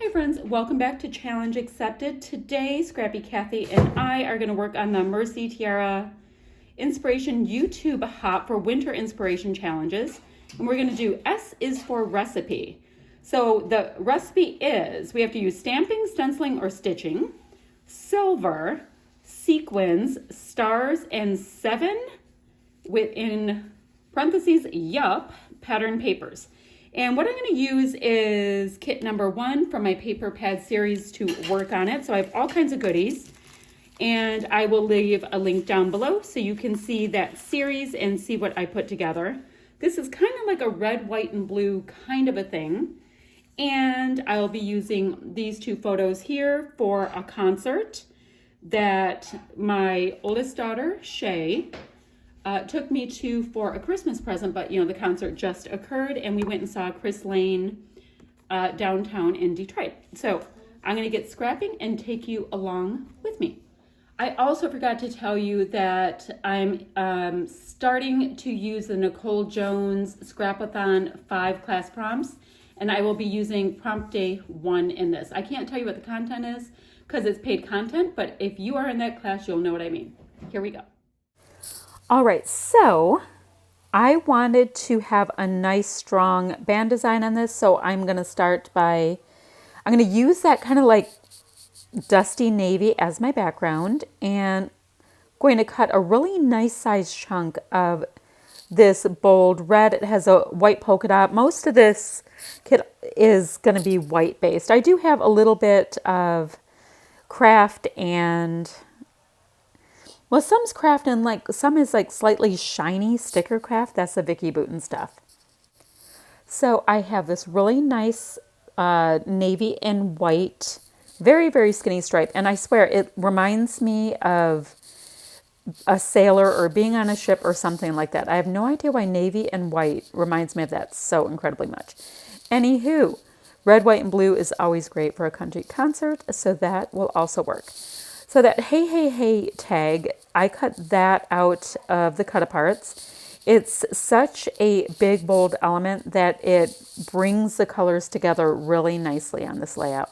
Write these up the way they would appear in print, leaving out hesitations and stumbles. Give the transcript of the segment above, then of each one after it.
Hi friends, welcome back to Challenge Accepted. Today, Scrappy Kathy and I are going to work on the Mercy Tiara Inspiration YouTube Hop for Winter Inspiration Challenges. And we're going to do S is for recipe. So the recipe is, we have to use stamping, stenciling, or stitching, silver, sequins, stars, and 7 within parentheses, yup, pattern papers. And what I'm going to use is kit number 1 from my paper pad series to work on it. So I have all kinds of goodies, and I will leave a link down below so you can see that series and see what I put together. This is kind of like a red, white, and blue kind of a thing. And I'll be using these 2 photos here for a concert that my oldest daughter, Shay, took me to for a Christmas present, but the concert just occurred and we went and saw Chris Lane downtown in Detroit. So I'm going to get scrapping and take you along with me. I also forgot to tell you that I'm starting to use the Nicole Jones Scrapathon 5 class prompts, and I will be using prompt day 1 in this. I can't tell you what the content is because it's paid content, but if you are in that class, you'll know what I mean. Here we go. All right, so I wanted to have a nice strong band design on this, so I'm going to start by, I'm going to use that kind of like dusty navy as my background, and going to cut a really nice size chunk of this bold red. It has a white polka dot. Most of this kit is going to be white based. I do have a little bit of craft and, well, some's craft and some is like slightly shiny sticker craft. That's the Vicky Bouton stuff. So I have this really nice navy and white, very, very skinny stripe. And I swear it reminds me of a sailor or being on a ship or something like that. I have no idea why navy and white reminds me of that so incredibly much. Anywho, red, white, and blue is always great for a country concert, so that will also work. So that hey, hey, hey tag, I cut that out of the cut aparts. It's such a big, bold element that it brings the colors together really nicely on this layout.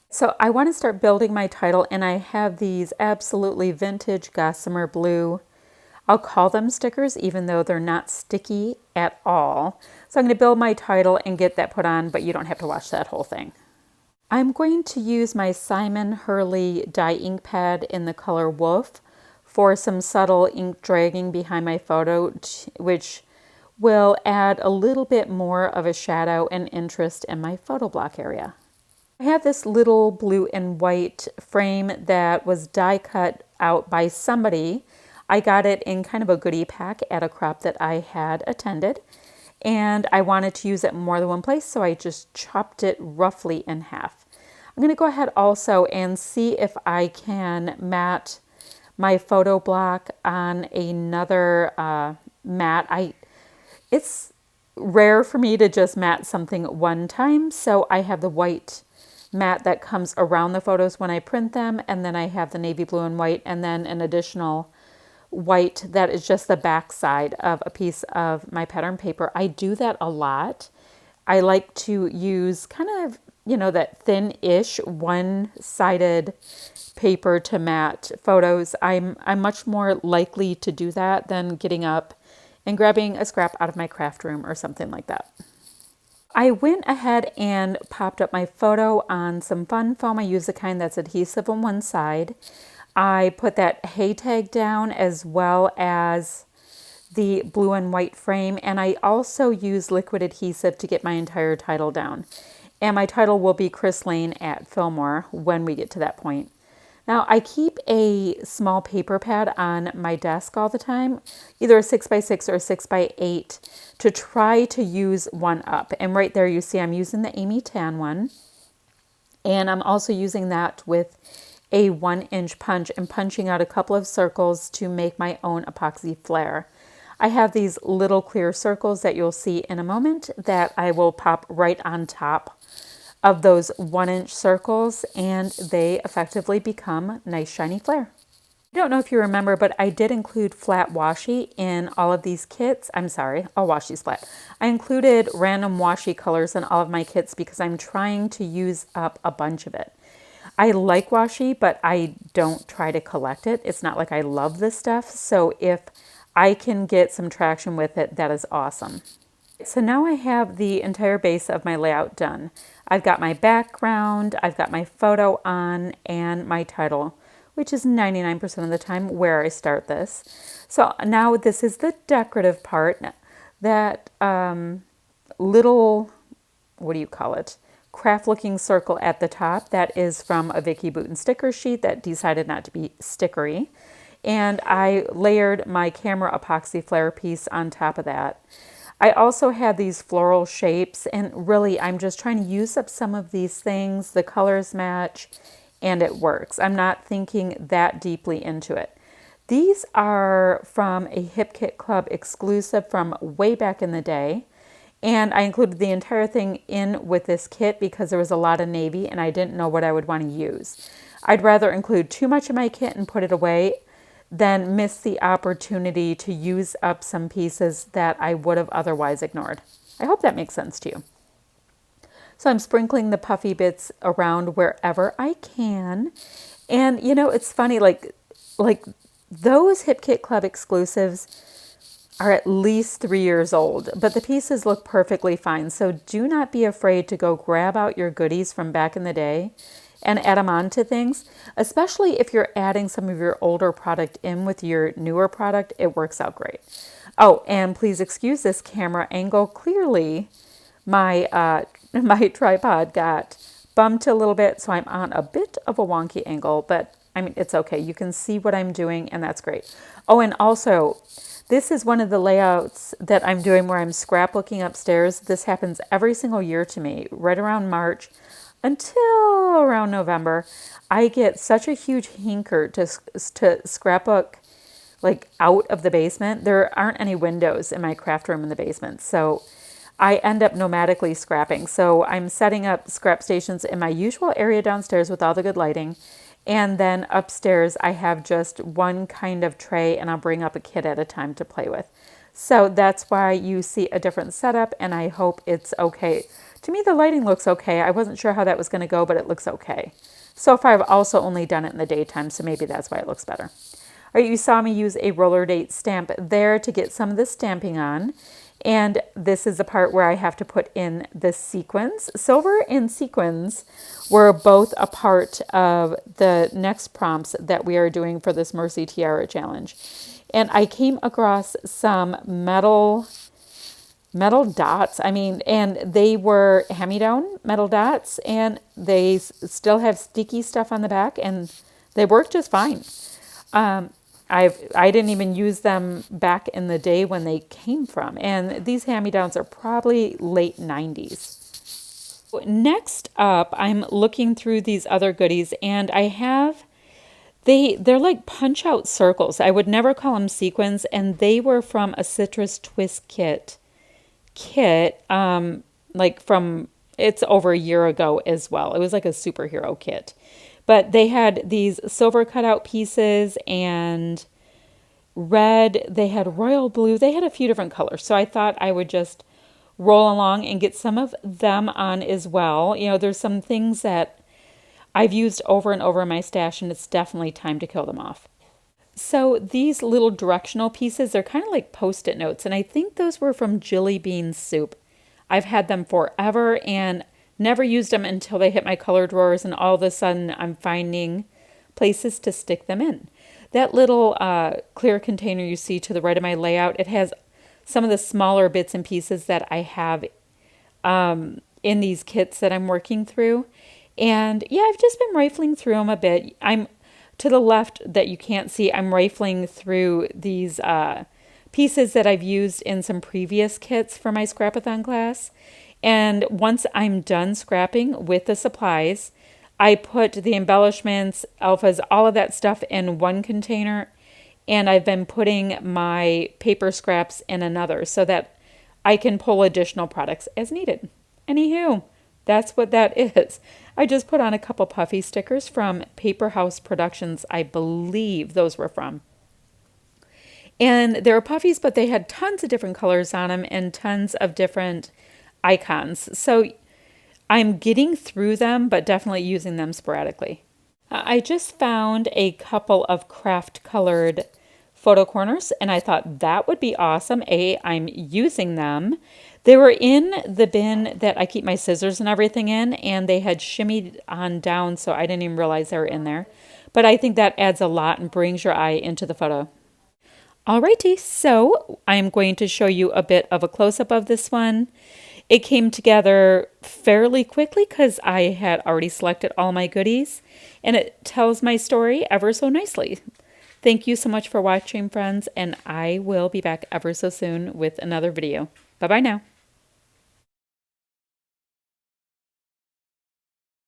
So I want to start building my title, and I have these absolutely vintage gossamer blue, I'll call them stickers even though they're not sticky at all. So I'm going to build my title and get that put on, but you don't have to watch that whole thing. I'm going to use my Simon Hurley dye ink pad in the color Wolf for some subtle ink dragging behind my photo, which will add a little bit more of a shadow and interest in my photo block area. I have this little blue and white frame that was die cut out by somebody. I got it in kind of a goodie pack at a crop that I had attended, and I wanted to use it in more than one place, so I just chopped it roughly in half. I'm going to go ahead also and see if I can mat my photo block on another mat. It's rare for me to just mat something one time, so I have the white mat that comes around the photos when I print them, and then I have the navy blue and white, and then an additional white that is just the back side of a piece of my pattern paper. I do that a lot. I like to use kind of, that thin-ish one-sided paper to mat photos. I'm much more likely to do that than getting up and grabbing a scrap out of my craft room or something like that. I went ahead and popped up my photo on some fun foam. I use the kind that's adhesive on one side. I put that hay tag down as well as the blue and white frame, and I also use liquid adhesive to get my entire title down. And my title will be Chris Lane at Fillmore when we get to that point. Now, I keep a small paper pad on my desk all the time, either a 6x6 or a 6x8, to try to use one up. And right there you see I'm using the Amy Tan one. And I'm also using that with a 1-inch punch and punching out a couple of circles to make my own epoxy flare. I have these little clear circles that you'll see in a moment that I will pop right on top of those 1-inch circles, and they effectively become nice shiny flare. I don't know if you remember, but I did include flat washi in all of these kits. I'm sorry, all washi's flat. I included random washi colors in all of my kits because I'm trying to use up a bunch of it. I like washi, but I don't try to collect it. It's not like I love this stuff. So if I can get some traction with it, that is awesome. So now I have the entire base of my layout done. I've got my background, I've got my photo on, and my title, which is 99% of the time where I start this. So now this is the decorative part. That little, what do you call it? Craft looking circle at the top, that is from a Vicky Bouton sticker sheet that decided not to be stickery. And I layered my camera epoxy flare piece on top of that. I also had these floral shapes, and really I'm just trying to use up some of these things. The colors match and it works. I'm not thinking that deeply into it. These are from a Hip Kit Club exclusive from way back in the day. And I included the entire thing in with this kit because there was a lot of navy and I didn't know what I would want to use. I'd rather include too much of my kit and put it away than miss the opportunity to use up some pieces that I would have otherwise ignored. I hope that makes sense to you. So I'm sprinkling the puffy bits around wherever I can. And you know, it's funny, like those Hip Kit Club exclusives are at least 3 years old, but the pieces look perfectly fine. So do not be afraid to go grab out your goodies from back in the day and add them on to things, especially if you're adding some of your older product in with your newer product. It works out great. Oh, and please excuse this camera angle. Clearly, my my tripod got bumped a little bit, so I'm on a bit of a wonky angle, but I mean, it's okay. You can see what I'm doing, and that's great. Oh, and also, this is one of the layouts that I'm doing where I'm scrapbooking upstairs. This happens every single year to me, right around March until around November. I get such a huge hanker to scrapbook like out of the basement. There aren't any windows in my craft room in the basement, so I end up nomadically scrapping. So I'm setting up scrap stations in my usual area downstairs with all the good lighting. And then upstairs, I have just one kind of tray and I'll bring up a kit at a time to play with. So that's why you see a different setup, and I hope it's okay. To me, the lighting looks okay. I wasn't sure how that was going to go, but it looks okay. So far, I've also only done it in the daytime, so maybe that's why it looks better. All right, you saw me use a roller date stamp there to get some of the stamping on. And this is the part where I have to put in the sequins. Silver and sequins were both a part of the next prompts that we are doing for this Mercy Tiara challenge. And I came across some metal dots. I mean, and they were hand-me-down metal dots, and they still have sticky stuff on the back, and they work just fine. I didn't even use them back in the day when they came from. And these hand-me-downs are probably late 90s. Next up, I'm looking through these other goodies, and I have, they're like punch-out circles. I would never call them sequins, and they were from a Citrus Twist kit, like from, it's over a year ago as well. It was like a superhero kit. But they had these silver cutout pieces and red. They had royal blue. They had a few different colors. So I thought I would just roll along and get some of them on as well. You know, there's some things that I've used over and over in my stash, and it's definitely time to kill them off. So these little directional pieces, they're kind of like Post-it notes, and I think those were from Jilly Bean Soup. I've had them forever and never used them until they hit my color drawers, and all of a sudden I'm finding places to stick them in. That little clear container you see to the right of my layout, it has some of the smaller bits and pieces that I have in these kits that I'm working through. And yeah, I've just been rifling through them a bit. I'm to the left that you can't see, I'm rifling through these pieces that I've used in some previous kits for my scrapathon class. And once I'm done scrapping with the supplies, I put the embellishments, alphas, all of that stuff in one container, and I've been putting my paper scraps in another so that I can pull additional products as needed. Anywho, That's what that is. I just put on a couple puffy stickers from Paper House Productions. I believe those were from. And they were puffies, but they had tons of different colors on them and tons of different icons. So I'm getting through them, but definitely using them sporadically. I just found a couple of craft colored photo corners and I thought that would be awesome. I'm using them. They were in the bin that I keep my scissors and everything in, and they had shimmied on down, so I didn't even realize they were in there. But I think that adds a lot and brings your eye into the photo. Alrighty, so I'm going to show you a bit of a close-up of this one. It came together fairly quickly because I had already selected all my goodies, and it tells my story ever so nicely. Thank you so much for watching, friends, and I will be back ever so soon with another video. Bye-bye now.